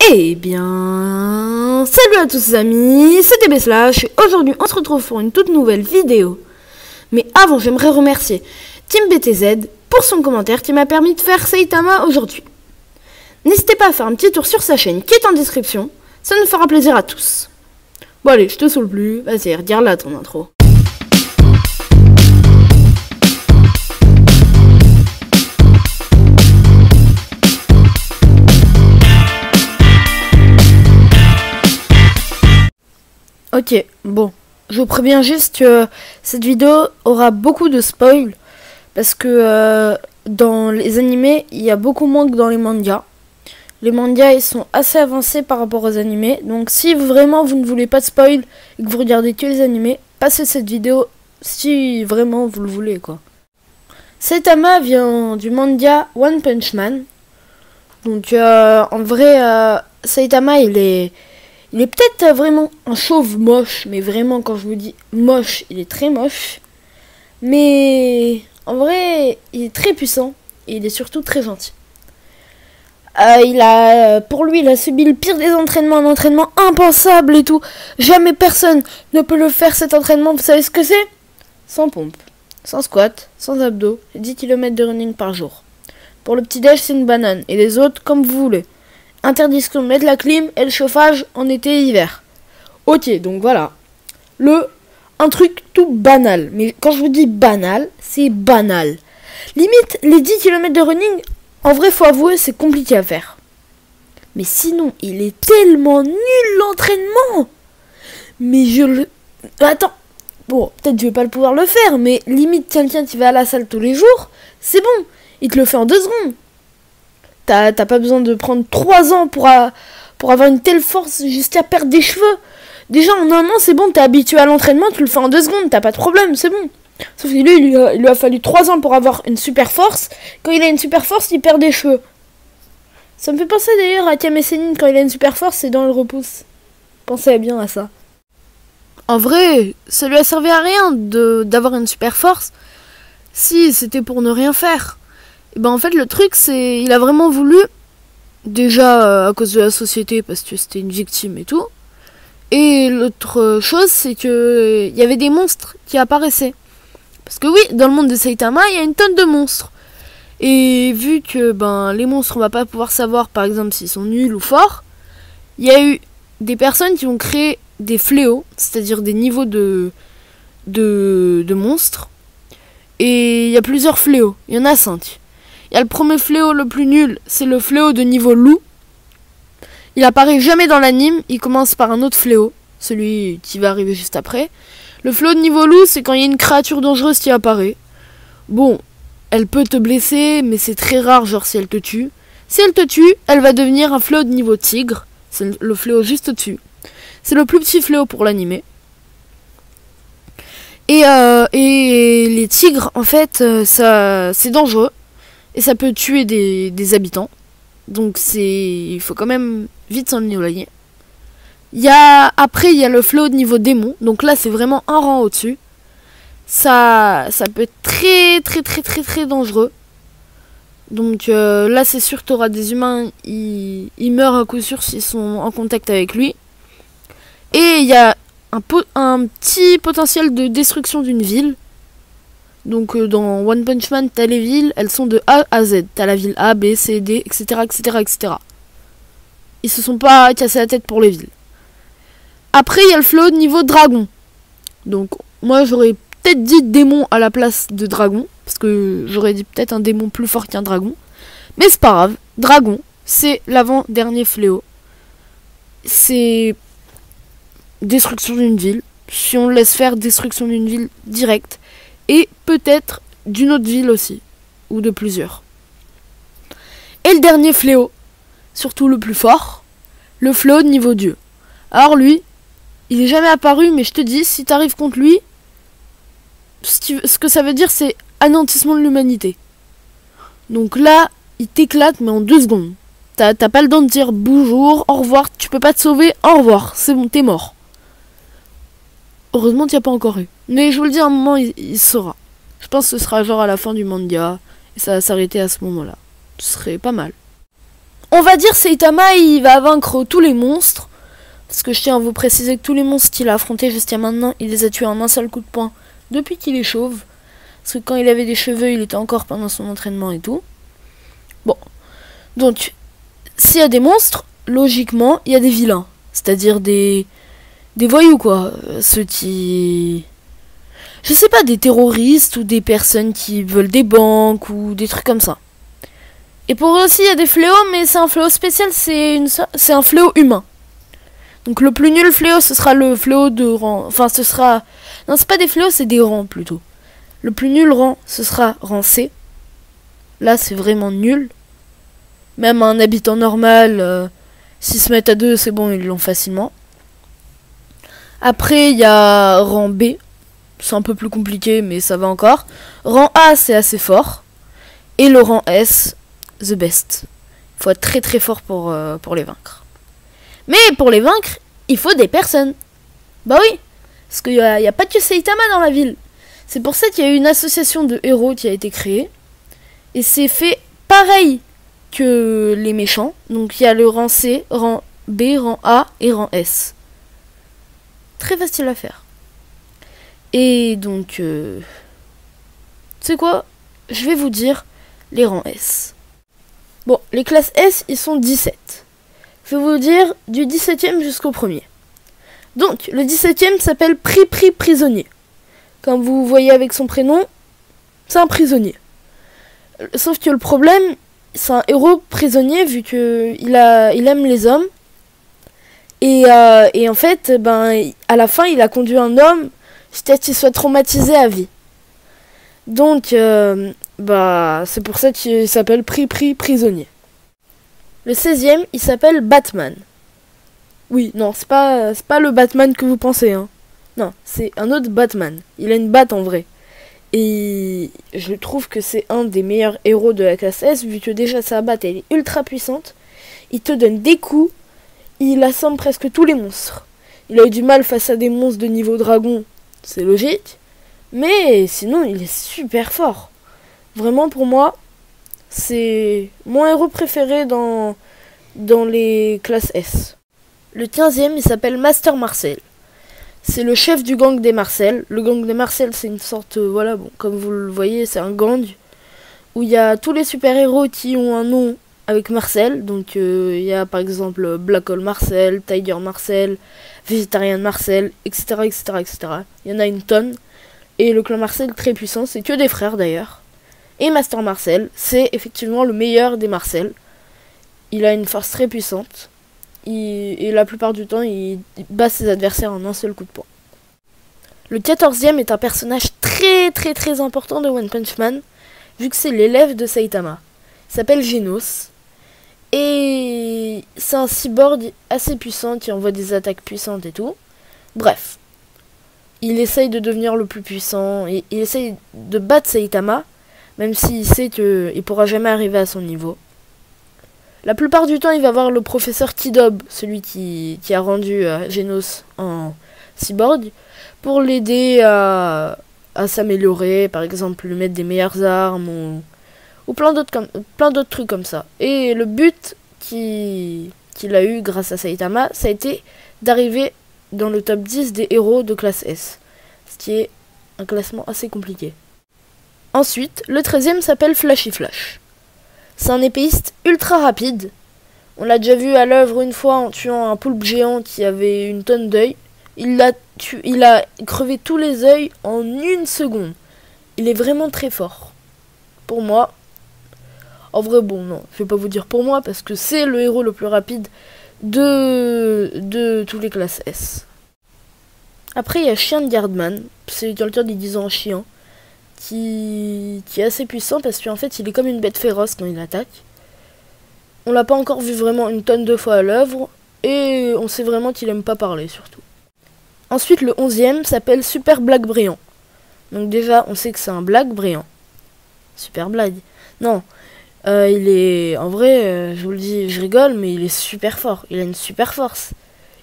Eh bien, salut à tous les amis, c'était B-Slash et aujourd'hui on se retrouve pour une toute nouvelle vidéo. Mais avant, j'aimerais remercier Team BTZ pour son commentaire qui m'a permis de faire Saitama aujourd'hui. N'hésitez pas à faire un petit tour sur sa chaîne qui est en description, ça nous fera plaisir à tous. Bon allez, je te saoule plus, vas-y, regarde là ton intro. Ok, bon, je vous préviens juste que cette vidéo aura beaucoup de spoil parce que dans les animés, il y a beaucoup moins que dans les mangas. Les mangas, ils sont assez avancés par rapport aux animés, donc si vraiment vous ne voulez pas de spoil et que vous regardez que les animés, passez cette vidéo si vraiment vous le voulez, quoi. Saitama vient du manga One Punch Man, donc en vrai, Saitama, il est peut-être vraiment un chauve moche, mais vraiment quand je vous dis moche, il est très moche. Mais en vrai, il est très puissant et il est surtout très gentil. Pour lui, il a subi le pire des entraînements, un entraînement impensable et tout. Jamais personne ne peut le faire cet entraînement. Vous savez ce que c'est? Sans pompe, sans squat, sans abdos, 10 km de running par jour. Pour le petit-déj, c'est une banane et les autres comme vous voulez. Interdiction de mettre la clim et le chauffage en été et hiver. Ok, donc voilà. Un truc tout banal. Mais quand je vous dis banal, c'est banal. Limite, les 10 km de running, en vrai, faut avouer, c'est compliqué à faire. Mais sinon, il est tellement nul l'entraînement. Mais Attends. Bon, peut-être je vais pas le pouvoir le faire, mais limite, quelqu'un qui va à la salle tous les jours, c'est bon. Il te le fait en 2 secondes. T'as pas besoin de prendre 3 ans pour avoir une telle force jusqu'à perdre des cheveux. Déjà en 1 an c'est bon, t'es habitué à l'entraînement, tu le fais en 2 secondes, t'as pas de problème, c'est bon. Sauf que lui, il lui a fallu 3 ans pour avoir une super force. Quand il a une super force, il perd des cheveux. Ça me fait penser d'ailleurs à Kame Sennin, quand il a une super force, c'est dans le repousse. Pensez bien à ça. En vrai, ça lui a servi à rien d'avoir une super force si c'était pour ne rien faire. Et ben en fait le truc c'est il a vraiment voulu, déjà à cause de la société parce que c'était une victime et tout, et l'autre chose c'est que il y avait des monstres qui apparaissaient, parce que oui, dans le monde de Saitama il y a une tonne de monstres, et vu que les monstres on va pas pouvoir savoir par exemple s'ils sont nuls ou forts, il y a eu des personnes qui ont créé des fléaux, c'est-à-dire des niveaux de monstres, et il y a plusieurs fléaux, il y en a 5. Il y a le premier fléau le plus nul, c'est le fléau de niveau loup. Il apparaît jamais dans l'anime, il commence par un autre fléau, celui qui va arriver juste après. Le fléau de niveau loup, c'est quand il y a une créature dangereuse qui apparaît. Bon, elle peut te blesser, mais c'est très rare, genre si elle te tue. Si elle te tue, elle va devenir un fléau de niveau tigre, c'est le fléau juste au-dessus. C'est le plus petit fléau pour l'anime. Et les tigres, en fait, c'est dangereux. Et ça peut tuer des habitants. Donc il faut quand même vite s'en éloigner. Après, il y a le fléau de niveau démon. Donc là, c'est vraiment un rang au-dessus. Ça peut être très dangereux. Donc là, c'est sûr que tu auras des humains. Ils meurent à coup sûr s'ils sont en contact avec lui. Et il y a un petit potentiel de destruction d'une ville. Donc dans One Punch Man, t'as les villes, elles sont de A à Z. T'as la ville A, B, C, D, etc., etc., etc. Ils se sont pas cassés la tête pour les villes. Après, il y a le fléau de niveau dragon. Donc moi, j'aurais peut-être dit démon à la place de dragon, parce que j'aurais dit peut-être un démon plus fort qu'un dragon. Mais c'est pas grave. Dragon, c'est l'avant-dernier fléau. C'est destruction d'une ville. Si on le laisse faire, destruction d'une ville directe. Et peut-être d'une autre ville aussi, ou de plusieurs. Et le dernier fléau, surtout le plus fort, le fléau de niveau Dieu. Alors lui, il est jamais apparu, mais je te dis, si t'arrives contre lui, ce que ça veut dire, c'est anéantissement de l'humanité. Donc là, il t'éclate, mais en 2 secondes. T'as pas le temps de dire bonjour, au revoir, tu peux pas te sauver, au revoir, c'est bon, t'es mort. Heureusement, tu n'y as pas encore eu. Mais je vous le dis, à un moment, il saura. Je pense que ce sera genre à la fin du manga. Et ça va s'arrêter à ce moment-là. Ce serait pas mal. On va dire Saitama, il va vaincre tous les monstres. Parce que je tiens à vous préciser que tous les monstres qu'il a affrontés jusqu'à maintenant, il les a tués en un seul coup de poing depuis qu'il est chauve. Parce que quand il avait des cheveux, il était encore pendant son entraînement et tout. Bon. Donc, s'il y a des monstres, logiquement, il y a des vilains. C'est-à-dire des voyous, quoi. Ceux qui... Je sais pas, des terroristes ou des personnes qui veulent des banques ou des trucs comme ça. Et pour eux aussi, il y a des fléaux, mais c'est un fléau spécial, c'est un fléau humain. Donc le plus nul fléau, ce sera le fléau de rang... Enfin, ce sera... Non, c'est pas des fléaux, c'est des rangs, plutôt. Le plus nul rang, ce sera rang C. Là, c'est vraiment nul. Même un habitant normal, s'ils se mettent à deux, c'est bon, ils l'ont facilement. Après, il y a rang B. C'est un peu plus compliqué, mais ça va encore. Rang A, c'est assez fort. Et le rang S... the best. Il faut être très très fort pour les vaincre. Mais pour les vaincre, il faut des personnes. Bah oui, parce qu'il n'y a pas que Saitama dans la ville. C'est pour ça qu'il y a eu une association de héros qui a été créée. Et c'est fait pareil que les méchants. Donc il y a le rang C, rang B, rang A et rang S. Très facile à faire. Et donc... tu sais quoi? Je vais vous dire les rangs S. Bon, les classes S, ils sont 17. Je vais vous dire du 17e jusqu'au 1er. Donc, le 17e s'appelle Prisonnier. Comme vous voyez avec son prénom, c'est un prisonnier. Sauf que le problème, c'est un héros prisonnier vu que il aime les hommes. Et en fait, ben, à la fin, il a conduit un homme jusqu'à ce qu'il soit traumatisé à vie. Donc, bah, c'est pour ça qu'il s'appelle Prisonnier. Le 16e, il s'appelle Batman. Oui, non, c'est pas le Batman que vous pensez, hein. Non, c'est un autre Batman. Il a une batte en vrai. Et je trouve que c'est un des meilleurs héros de la classe S, vu que déjà sa batte, elle est ultra puissante. Il te donne des coups. Il assomme presque tous les monstres. Il a eu du mal face à des monstres de niveau dragon. C'est logique. Mais sinon, il est super fort. Vraiment, pour moi, c'est mon héros préféré dans les classes S. Le 15e, il s'appelle Master Marcel. C'est le chef du gang des Marcel. Le gang des Marcel, c'est une sorte... voilà, bon, comme vous le voyez, c'est un gang où il y a tous les super-héros qui ont un nom avec Marcel. Donc, il y a par exemple Black Hole Marcel, Tiger Marcel, Végétarien Marcel, etc., etc., etc. Il y en a une tonne. Et le clan Marcel, très puissant, c'est que des frères d'ailleurs. Et Master Marcel, c'est effectivement le meilleur des Marcel. Il a une force très puissante. Et la plupart du temps, il bat ses adversaires en un seul coup de poing. Le 14e est un personnage très très très important de One Punch Man, vu que c'est l'élève de Saitama. Il s'appelle Genos. Et c'est un cyborg assez puissant qui envoie des attaques puissantes et tout. Bref. Il essaye de devenir le plus puissant. Et il essaye de battre Saitama, même s'il sait qu'il ne pourra jamais arriver à son niveau. La plupart du temps, il va voir le professeur Kidob, celui qui a rendu Genos en cyborg, pour l'aider à s'améliorer, par exemple lui mettre des meilleures armes ou plein d'autres trucs comme ça. Et le but qu'il a eu grâce à Saitama, ça a été d'arriver dans le top 10 des héros de classe S, ce qui est un classement assez compliqué. Ensuite, le 13e s'appelle Flashy Flash. C'est un épéiste ultra rapide. On l'a déjà vu à l'œuvre une fois en tuant un poulpe géant qui avait une tonne d'œils. Il a crevé tous les œils en 1 seconde. Il est vraiment très fort. Pour moi. En vrai, bon, non, je vais pas vous dire pour moi parce que c'est le héros le plus rapide de tous les classes S. Après, il y a Chien de Gardman. C'est quelqu'un déguisé chien. Qui est assez puissant parce qu'en fait il est comme une bête féroce quand il attaque. On l'a pas encore vu vraiment une tonne de fois à l'œuvre et on sait vraiment qu'il aime pas parler surtout. Ensuite le 11e s'appelle Super Blague Brillant. Donc déjà on sait que c'est un blague brillant. Super blague. Non, il est... En vrai, je vous le dis, je rigole, mais il est super fort. Il a une super force.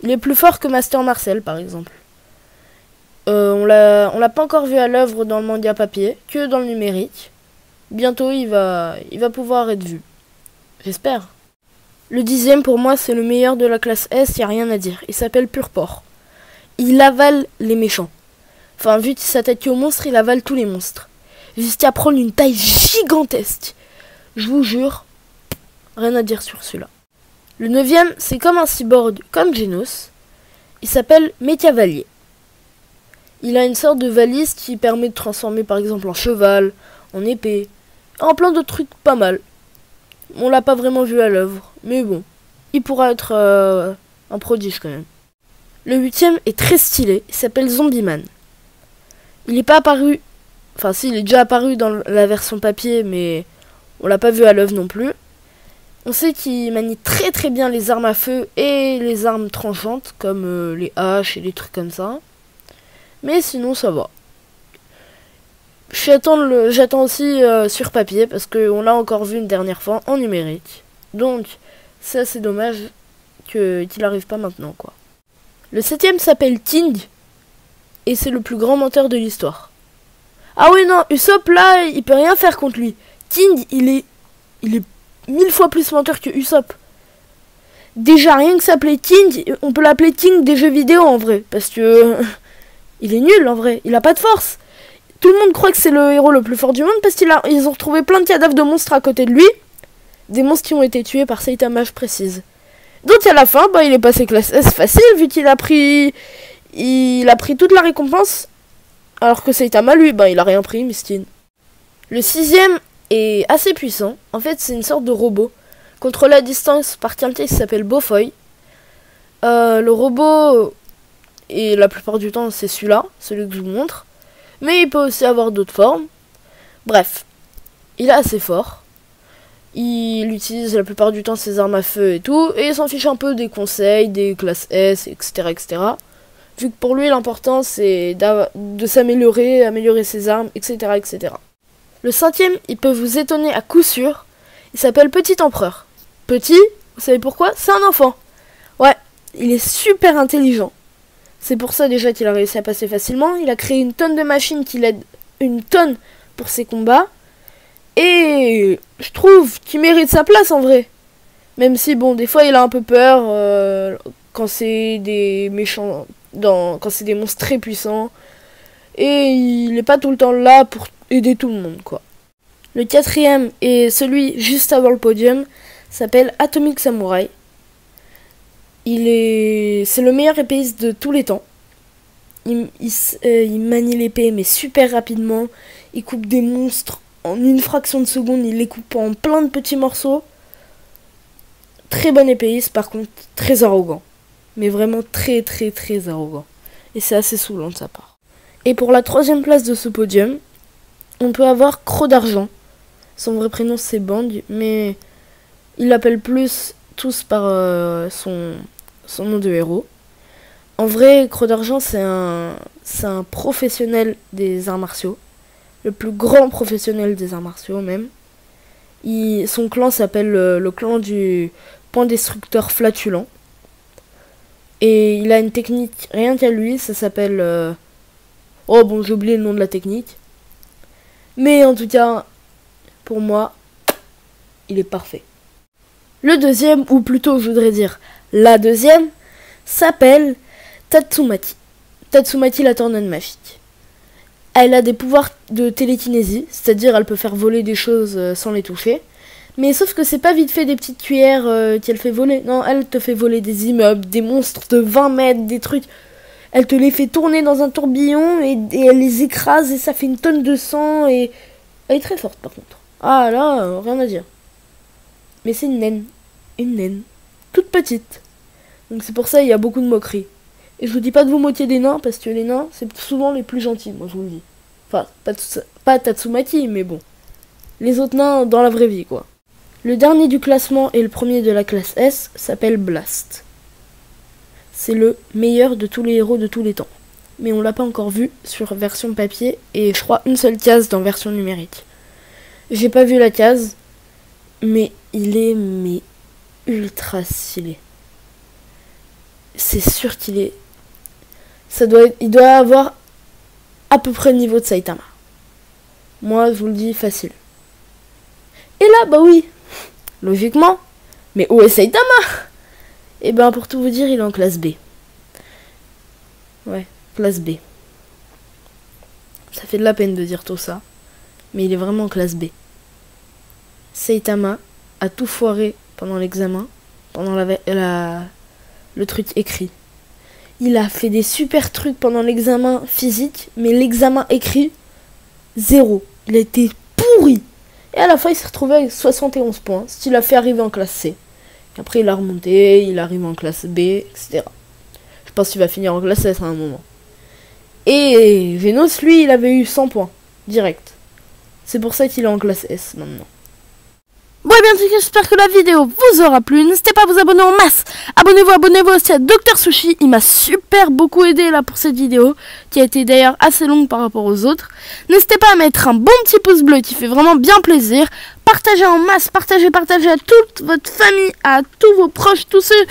Il est plus fort que Master Marcel par exemple. On l'a pas encore vu à l'œuvre dans le manga papier, que dans le numérique. Bientôt, il va pouvoir être vu. J'espère. Le 10e, pour moi, c'est le meilleur de la classe S, y a rien à dire. Il s'appelle Purpore. Il avale les méchants. Enfin, vu qu'il s'attaque aux monstres, il avale tous les monstres. Jusqu'à prendre une taille gigantesque. Je vous jure, rien à dire sur celui-là. Le 9e, c'est comme un cyborg, comme Genos. Il s'appelle Mécavalier. Il a une sorte de valise qui permet de transformer par exemple en cheval, en épée, en plein d'autres trucs pas mal. On l'a pas vraiment vu à l'œuvre, mais bon, il pourra être un prodige quand même. Le 8e est très stylé, il s'appelle Zombieman. Il n'est pas apparu, enfin si, il est déjà apparu dans la version papier, mais on l'a pas vu à l'œuvre non plus. On sait qu'il manie très très bien les armes à feu et les armes tranchantes, comme les haches et les trucs comme ça. Mais sinon ça va. J'attends aussi sur papier parce qu'on l'a encore vu une dernière fois en numérique. Donc c'est assez dommage qu'il n'arrive pas maintenant quoi. Le 7e s'appelle King et c'est le plus grand menteur de l'histoire. Ah oui non, Usopp là il peut rien faire contre lui. King il est 1000 fois plus menteur que Usopp. Déjà rien que s'appeler King, on peut l'appeler King des jeux vidéo en vrai parce que il est nul en vrai, il a pas de force. Tout le monde croit que c'est le héros le plus fort du monde parce qu'ils ont retrouvé plein de cadavres de monstres à côté de lui. Des monstres qui ont été tués par Saitama, je précise. Donc à la fin, bah, il est passé classe S facile vu qu'il a pris... Il a pris toute la récompense. Alors que Saitama, lui, bah, il a rien pris, miskin. Le 6e est assez puissant. En fait, c'est une sorte de robot. Contrôlé à distance par quelqu'un qui s'appelle Bofoy. Le robot... Et la plupart du temps, c'est celui-là, celui que je vous montre. Mais il peut aussi avoir d'autres formes. Bref, il est assez fort. Il utilise la plupart du temps ses armes à feu et tout. Et il s'en fiche un peu des conseils, des classes S, etc. etc. Vu que pour lui, l'important, c'est de s'améliorer, améliorer ses armes, etc. etc. Le 5e, il peut vous étonner à coup sûr. Il s'appelle Petit Empereur. Petit, vous savez pourquoi? C'est un enfant. Ouais, il est super intelligent. C'est pour ça déjà qu'il a réussi à passer facilement. Il a créé une tonne de machines qui l'aident une tonne pour ses combats. Et je trouve qu'il mérite sa place en vrai. Même si bon, des fois il a un peu peur quand c'est des méchants, quand c'est des monstres très puissants. Et il n'est pas tout le temps là pour aider tout le monde quoi. Le 4e et celui juste avant le podium s'appelle Atomic Samurai. C'est le meilleur épéiste de tous les temps. Il manie l'épée mais super rapidement. Il coupe des monstres en une fraction de seconde. Il les coupe en plein de petits morceaux. Très bon épéiste, par contre très arrogant. Mais vraiment très très très arrogant. Et c'est assez saoulant de sa part. Et pour la 3e place de ce podium, on peut avoir Croc d'Argent. Son vrai prénom c'est Bang, mais il l'appelle plus tous par son nom de héros. En vrai, Croc d'Argent, c'est un professionnel des arts martiaux. Le plus grand professionnel des arts martiaux, même. Son clan s'appelle le clan du point destructeur flatulent. Et il a une technique, rien qu'à lui, ça s'appelle... Oh bon, j'ai oublié le nom de la technique. Mais en tout cas, pour moi, il est parfait. Le 2e, ou plutôt je voudrais dire la 2e, s'appelle Tatsumaki. Tatsumaki la tornade magique. Elle a des pouvoirs de télékinésie, c'est-à-dire elle peut faire voler des choses sans les toucher. Mais sauf que c'est pas vite fait des petites cuillères qu'elle fait voler. Non, elle te fait voler des immeubles, des monstres de 20 mètres, des trucs. Elle te les fait tourner dans un tourbillon et elle les écrase et ça fait une tonne de sang et... Elle est très forte par contre. Ah là, rien à dire. Mais c'est une naine. Une naine. Toute petite. Donc c'est pour ça il y a beaucoup de moqueries. Et je vous dis pas de vous moquer des nains, parce que les nains, c'est souvent les plus gentils, moi je vous le dis. Enfin, pas Tatsumaki, mais bon. Les autres nains dans la vraie vie, quoi. Le dernier du classement et le premier de la classe S s'appelle Blast. C'est le meilleur de tous les héros de tous les temps. Mais on l'a pas encore vu sur version papier, et je crois une seule case dans version numérique. J'ai pas vu la case, mais il est ultra stylé. C'est sûr qu'il est... Il doit avoir à peu près le niveau de Saitama. Moi, je vous le dis, facile. Et là, bah oui, logiquement, Mais où est Saitama? Eh ben, pour tout vous dire, il est en classe B. Ouais, classe B. Ça fait de la peine de dire tout ça, mais il est vraiment en classe B. Saitama a tout foiré pendant l'examen, pendant le truc écrit. Il a fait des super trucs pendant l'examen physique, mais l'examen écrit, 0. Il a été pourri. Et à la fin, il s'est retrouvé avec 71 points, ce qui l'a fait arriver en classe C. Et après, il a remonté, il arrive en classe B, etc. Je pense qu'il va finir en classe S à un moment. Et Vénos, lui, il avait eu 100 points, direct. C'est pour ça qu'il est en classe S maintenant. Bon, et bien, j'espère que la vidéo vous aura plu. N'hésitez pas à vous abonner en masse. Abonnez-vous aussi à Dr Sushi. Il m'a super beaucoup aidé là pour cette vidéo, qui a été d'ailleurs assez longue par rapport aux autres. N'hésitez pas à mettre un bon petit pouce bleu qui fait vraiment bien plaisir. Partagez en masse, partagez à toute votre famille, à tous vos proches, tous ceux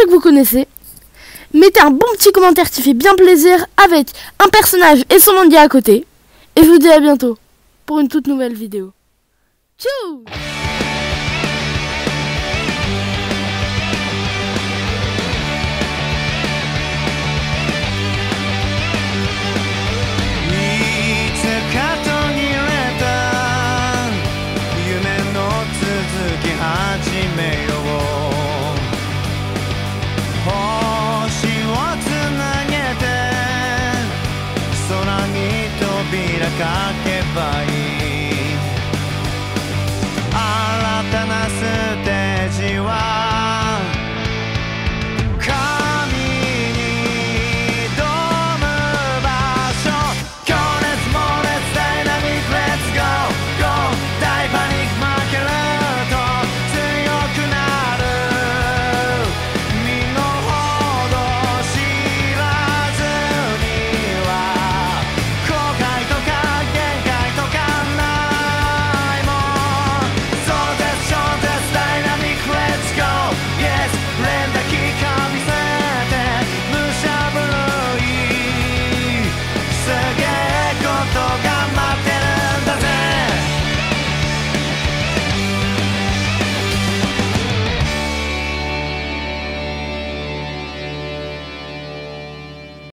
que vous connaissez. Mettez un bon petit commentaire qui fait bien plaisir avec un personnage et son manga à côté. Et je vous dis à bientôt pour une toute nouvelle vidéo. Tchou!